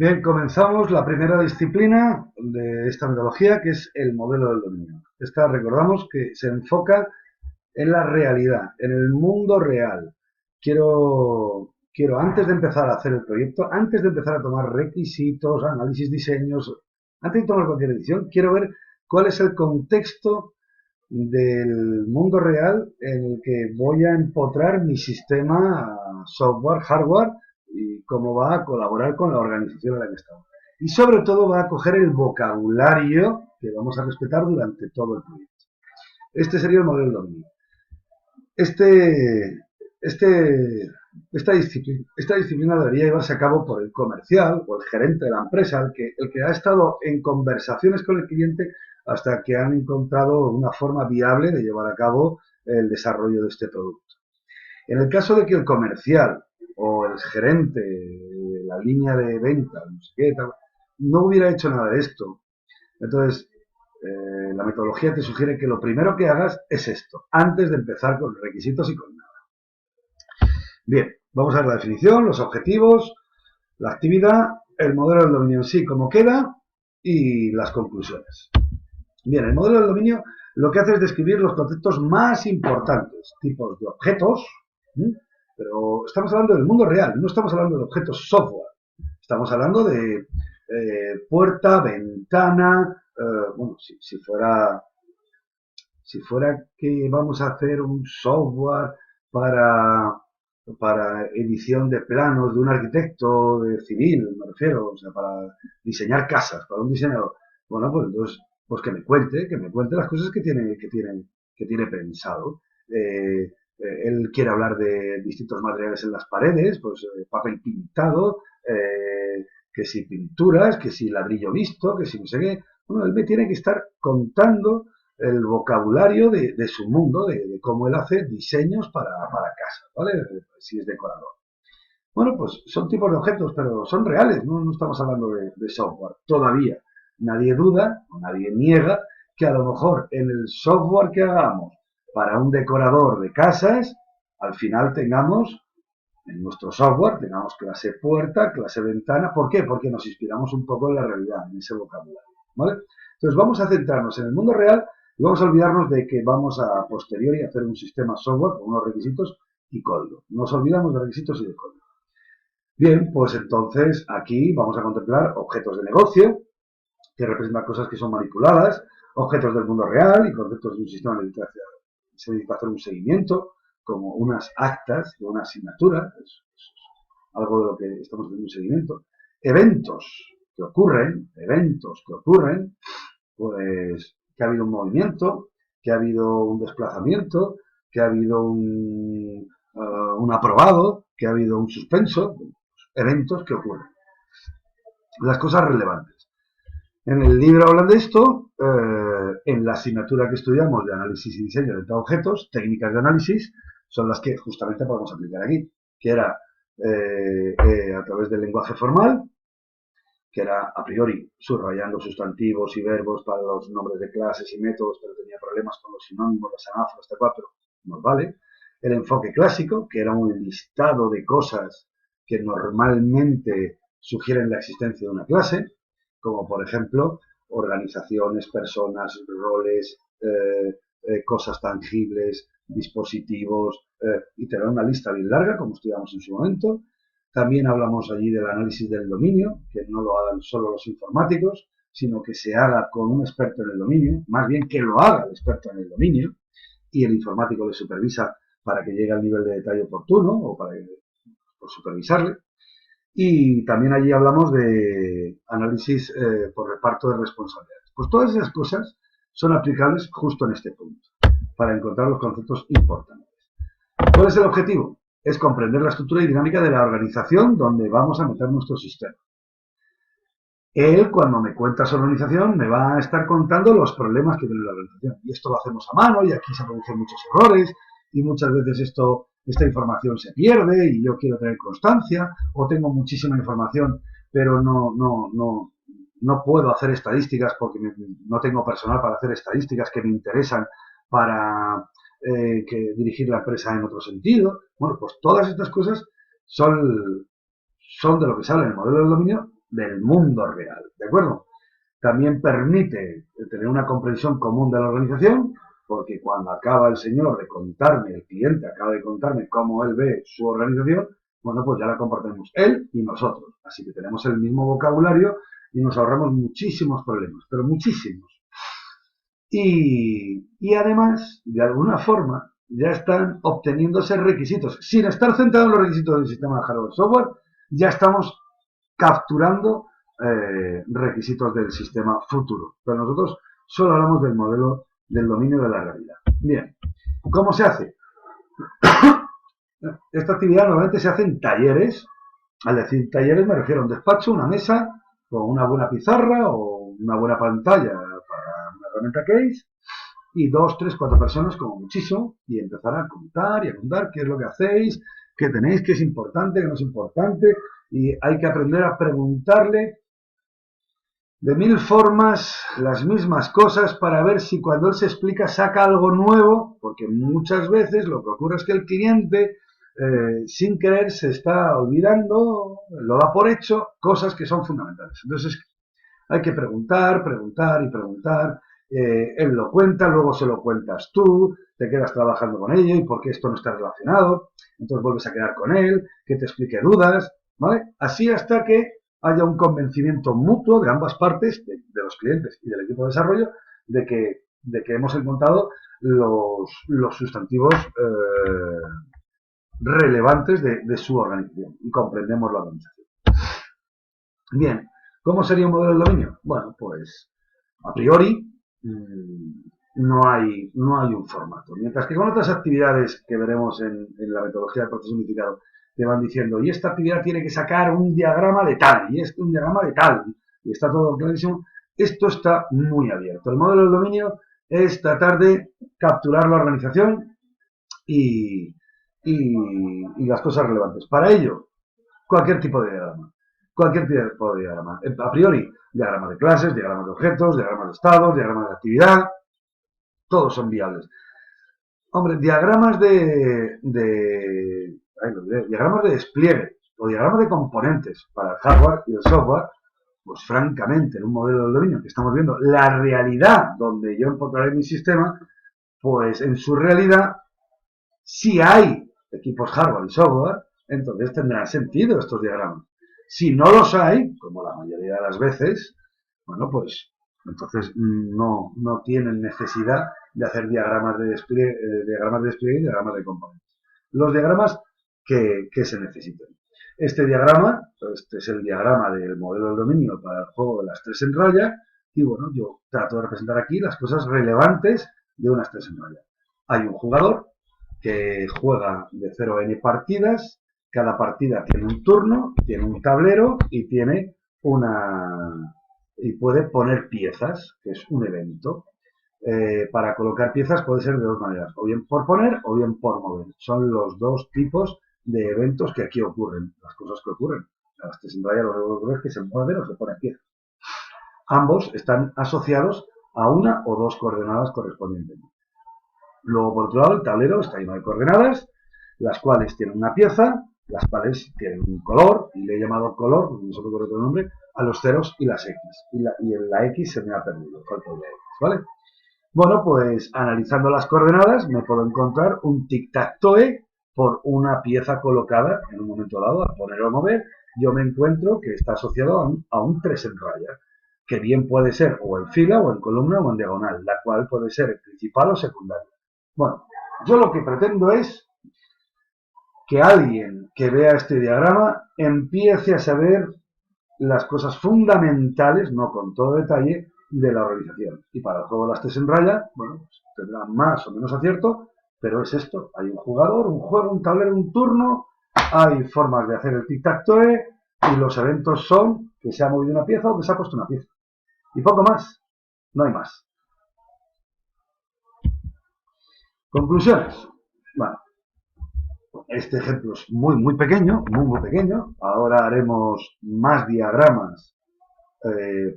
Bien, comenzamos la primera disciplina de esta metodología, que es el modelo del dominio. Esta, recordamos, que se enfoca en la realidad, en el mundo real. Quiero antes de empezar a hacer el proyecto, antes de empezar a tomar requisitos, análisis, diseños, antes de tomar cualquier decisión, quiero ver cuál es el contexto del mundo real en el que voy a empotrar mi sistema software, hardware, y cómo va a colaborar con la organización en la que estamos. Y sobre todo va a coger el vocabulario que vamos a respetar durante todo el proyecto. Este sería el modelo de dominio. Este, este, esta disciplina debería llevarse a cabo por el comercial o el gerente de la empresa, el que ha estado en conversaciones con el cliente hasta que han encontrado una forma viable de llevar a cabo el desarrollo de este producto. En el caso de que el comercial o el gerente de la línea de venta, no sé qué, no hubiera hecho nada de esto, entonces la metodología te sugiere que lo primero que hagas es esto, antes de empezar con requisitos y con nada. Bien, vamos a ver la definición, los objetivos, la actividad, el modelo del dominio en sí, cómo queda y las conclusiones. Bien, el modelo del dominio lo que hace es describir los conceptos más importantes, tipos de objetos, pero estamos hablando del mundo real, no estamos hablando de objetos software, estamos hablando de puerta, ventana, bueno, si fuera que vamos a hacer un software para edición de planos de un arquitecto de civil, me refiero, o sea, para diseñar casas, para un diseñador, bueno, pues entonces, pues que me cuente las cosas que tiene pensado. Él quiere hablar de distintos materiales en las paredes, pues papel pintado, que si pinturas, que si ladrillo visto, que si no sé qué. Bueno, él me tiene que estar contando el vocabulario de su mundo, de cómo él hace diseños para casas, ¿vale? Si es decorador. Bueno, pues son tipos de objetos, pero son reales, no estamos hablando de software. Todavía nadie duda o nadie niega que a lo mejor en el software que hagamos para un decorador de casas, al final tengamos, en nuestro software, tengamos clase puerta, clase ventana. ¿Por qué? Porque nos inspiramos un poco en la realidad, en ese vocabulario, ¿vale? Entonces vamos a centrarnos en el mundo real y vamos a olvidarnos de que vamos a posteriori hacer un sistema software con unos requisitos y código. Nos olvidamos de requisitos y de código. Bien, pues entonces aquí vamos a contemplar objetos de negocio, que representan cosas que son manipuladas, objetos del mundo real y conceptos de un sistema de se necesita hacer un seguimiento, como unas actas de una asignatura, es algo de lo que estamos haciendo un seguimiento. Eventos que ocurren, pues que ha habido un movimiento, que ha habido un desplazamiento, que ha habido un aprobado, que ha habido un suspenso, eventos que ocurren. Las cosas relevantes. En el libro hablan de esto, en la asignatura que estudiamos de análisis y diseño de objetos, técnicas de análisis, son las que justamente podemos aplicar aquí, que era a través del lenguaje formal, que era a priori subrayando sustantivos y verbos para los nombres de clases y métodos, pero tenía problemas con los sinónimos, los anáforos, pero nos vale. El enfoque clásico, que era un listado de cosas que normalmente sugieren la existencia de una clase, como por ejemplo organizaciones, personas, roles, cosas tangibles, dispositivos, y te da una lista bien larga, como estudiamos en su momento. También hablamos allí del análisis del dominio, que no lo hagan solo los informáticos, sino que se haga con un experto en el dominio, más bien que lo haga el experto en el dominio, y el informático le supervisa para que llegue al nivel de detalle oportuno o para por supervisarle. Y también allí hablamos de análisis por reparto de responsabilidades. Pues todas esas cosas son aplicables justo en este punto, para encontrar los conceptos importantes. ¿Cuál es el objetivo? Es comprender la estructura y dinámica de la organización donde vamos a meter nuestro sistema. Él, cuando me cuenta su organización, me va a estar contando los problemas que tiene la organización. Y esto lo hacemos a mano y aquí se producen muchos errores y muchas veces esta información se pierde y yo quiero tener constancia o tengo muchísima información pero no puedo hacer estadísticas porque no tengo personal para hacer estadísticas que me interesan para dirigir la empresa en otro sentido. Bueno, pues todas estas cosas son de lo que se habla en el modelo del dominio del mundo real, ¿de acuerdo? También permite tener una comprensión común de la organización, porque cuando acaba el señor de contarme, el cliente acaba de contarme cómo él ve su organización, bueno, pues ya la compartimos él y nosotros. Así que tenemos el mismo vocabulario y nos ahorramos muchísimos problemas, pero muchísimos. Y además, de alguna forma, ya están obteniéndose requisitos. Sin estar centrados en los requisitos del sistema de hardware-software, ya estamos capturando requisitos del sistema futuro. Pero nosotros solo hablamos del modelo del dominio de la realidad. Bien, ¿cómo se hace? Esta actividad normalmente se hace en talleres. Al decir talleres me refiero a un despacho, una mesa, con una buena pizarra o una buena pantalla para una herramienta case y 2, 3, 4 personas como muchísimo y empezar a contar y a contar qué es lo que hacéis, qué tenéis, qué es importante, qué no es importante y hay que aprender a preguntarle de 1000 formas las mismas cosas para ver si cuando él se explica saca algo nuevo, porque muchas veces lo que ocurre es que el cliente sin querer se está olvidando, lo da por hecho, cosas que son fundamentales. Entonces hay que preguntar, preguntar y preguntar. Él lo cuenta, luego se lo cuentas tú, te quedas trabajando con ello y por qué esto no está relacionado, entonces vuelves a quedar con él, que te explique dudas, ¿vale? Así hasta que haya un convencimiento mutuo de ambas partes, de los clientes y del equipo de desarrollo, de que hemos encontrado los sustantivos relevantes de su organización y comprendemos la organización. Bien, ¿cómo sería un modelo del dominio? Bueno, pues a priori no hay un formato. Mientras que con otras actividades que veremos en la metodología del proceso unificado te van diciendo, y esta actividad tiene que sacar un diagrama de tal, y este un diagrama de tal, y está todo clarísimo, esto está muy abierto. El modelo del dominio es tratar de capturar la organización y las cosas relevantes. Para ello, cualquier tipo de diagrama. Cualquier tipo de diagrama. A priori, diagramas de clases, diagramas de objetos, diagramas de estados, diagramas de actividad, todos son viables. Hombre, diagramas diagramas de despliegue o diagramas de componentes para el hardware y el software, pues francamente, en un modelo de dominio que estamos viendo la realidad donde yo encontraré mi sistema, pues en su realidad, si hay equipos hardware y software, entonces tendrán sentido estos diagramas. Si no los hay, como la mayoría de las veces, bueno, pues entonces no tienen necesidad de hacer diagramas de despliegue, y diagramas de componentes. Los diagramas que se necesiten. Este diagrama, este es el diagrama del modelo del dominio para el juego de las 3 en raya, y bueno, yo trato de representar aquí las cosas relevantes de unas 3 en raya. Hay un jugador que juega de 0 a n partidas, cada partida tiene un turno, tiene un tablero y tiene y puede poner piezas, que es un evento. Para colocar piezas puede ser de dos maneras, o bien por poner o bien por mover. Son los dos tipos de eventos que aquí ocurren, las cosas que ocurren. Las 3 en raya lo que se mueven o se ponen piezas. Ambos están asociados a una o dos coordenadas correspondientemente. Luego, por otro lado, el tablero está lleno de coordenadas, las cuales tienen una pieza, las cuales tienen un color, y le he llamado color, no sé por qué otro nombre, a los ceros y las X. Y en la X se me ha perdido, falta la X, ¿vale? Bueno, pues analizando las coordenadas me puedo encontrar un tic-tac-toe por una pieza colocada en un momento dado, al poner o mover, yo me encuentro que está asociado a un 3 en raya, que bien puede ser o en fila, o en columna, o en diagonal, la cual puede ser principal o secundaria. Bueno, yo lo que pretendo es que alguien que vea este diagrama empiece a saber las cosas fundamentales, no con todo detalle, de la organización. Y para el juego de las 3 en raya, bueno, pues tendrá más o menos acierto, pero es esto, hay un jugador, un juego, un tablero, un turno, hay formas de hacer el tic-tac-toe y los eventos son que se ha movido una pieza o que se ha puesto una pieza. Y poco más, no hay más. Conclusiones. Bueno, este ejemplo es muy pequeño, muy pequeño. Ahora haremos más diagramas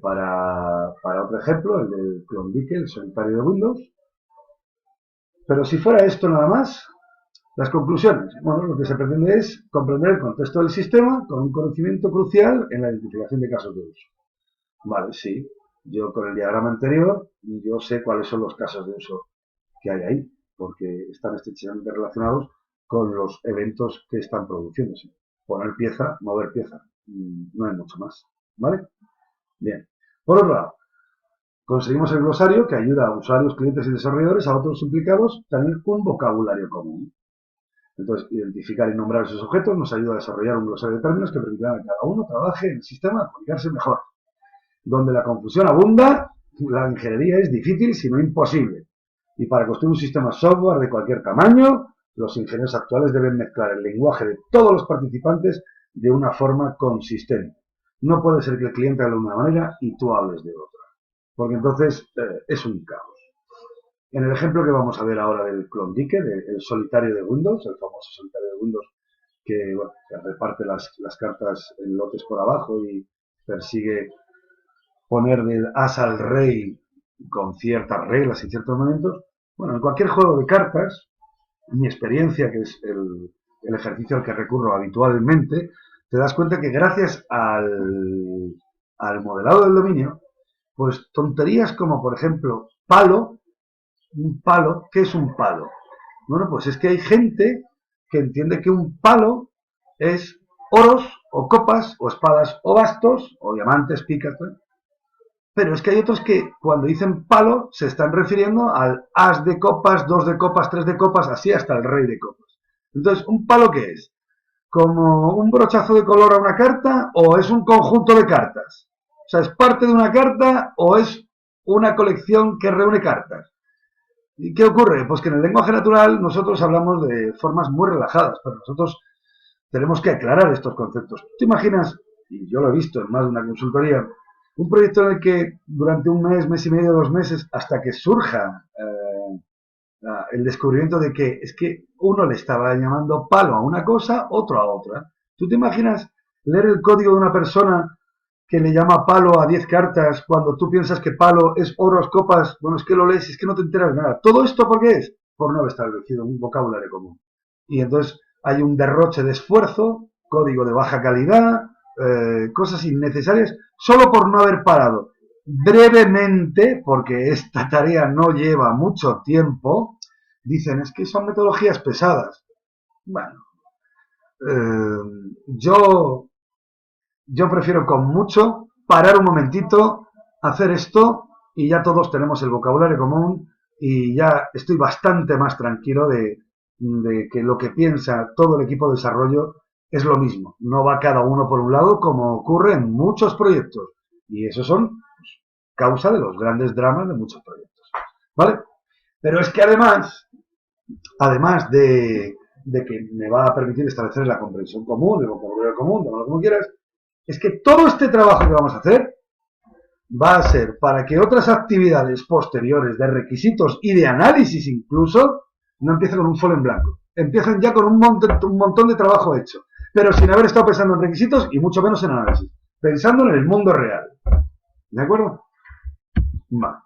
para otro ejemplo, el del Klondike, el solitario de Windows. Pero si fuera esto nada más, Las conclusiones. Bueno, lo que se pretende es comprender el contexto del sistema con un conocimiento crucial en la identificación de casos de uso. Vale, sí. Yo con el diagrama anterior, yo sé cuáles son los casos de uso que hay ahí, porque están estrechamente relacionados con los eventos que están produciéndose. Poner pieza, mover pieza. No hay mucho más. ¿Vale? Bien. Por otro lado, conseguimos el glosario que ayuda a usuarios, clientes y desarrolladores, a otros implicados, tener un vocabulario común. Entonces, identificar y nombrar esos objetos nos ayuda a desarrollar un glosario de términos que permitirán a cada uno trabaje en el sistema a comunicarse mejor. Donde la confusión abunda, la ingeniería es difícil, si no imposible. Y para construir un sistema software de cualquier tamaño, los ingenieros actuales deben mezclar el lenguaje de todos los participantes de una forma consistente. No puede ser que el cliente hable de una manera y tú hables de otra, porque entonces es un caos. En el ejemplo que vamos a ver ahora del Klondike, del solitario de Windows, el famoso solitario de Windows, que, bueno, que reparte las cartas en lotes por abajo y persigue poner del as al rey con ciertas reglas y ciertos momentos. Bueno, en cualquier juego de cartas, mi experiencia, que es el ejercicio al que recurro habitualmente, te das cuenta que gracias al modelado del dominio, pues tonterías como, por ejemplo, palo, un palo, ¿qué es un palo? Bueno, pues es que hay gente que entiende que un palo es oros o copas o espadas o bastos o diamantes, picas, ¿eh? Pero es que hay otros que cuando dicen palo se están refiriendo al as de copas, 2 de copas, 3 de copas, así hasta el rey de copas. Entonces, ¿un palo qué es? ¿Como un brochazo de color a una carta o es un conjunto de cartas? O sea, ¿es parte de una carta o es una colección que reúne cartas? ¿Y qué ocurre? Pues que en el lenguaje natural nosotros hablamos de formas muy relajadas, pero nosotros tenemos que aclarar estos conceptos. ¿Te imaginas? Y yo lo he visto en más de una consultoría, un proyecto en el que durante un mes, mes y medio, 2 meses, hasta que surja el descubrimiento de que es que uno le estaba llamando palo a una cosa, otro a otra. ¿Tú te imaginas leer el código de una persona que le llama palo a 10 cartas cuando tú piensas que palo es oros, copas? Bueno, es que lo lees, es que no te enteras de nada. ¿Todo esto por qué es? Por no haber establecido un vocabulario común. Y entonces hay un derroche de esfuerzo, código de baja calidad, cosas innecesarias, solo por no haber parado brevemente, porque esta tarea no lleva mucho tiempo. Dicen, es que son metodologías pesadas. Bueno, yo prefiero con mucho parar un momentito, hacer esto y ya todos tenemos el vocabulario común y ya estoy bastante más tranquilo de que lo que piensa todo el equipo de desarrollo es lo mismo. No va cada uno por un lado como ocurre en muchos proyectos. Y esos son causa de los grandes dramas de muchos proyectos. ¿Vale? Pero es que además de que me va a permitir establecer la comprensión común, el vocabulario común, llámalo como quieras, es que todo este trabajo que vamos a hacer va a ser para que otras actividades posteriores de requisitos y de análisis incluso no empiecen con un folio en blanco. Empiezan ya con un montón de trabajo hecho, pero sin haber estado pensando en requisitos y mucho menos en análisis. Pensando en el mundo real. ¿De acuerdo? Vale.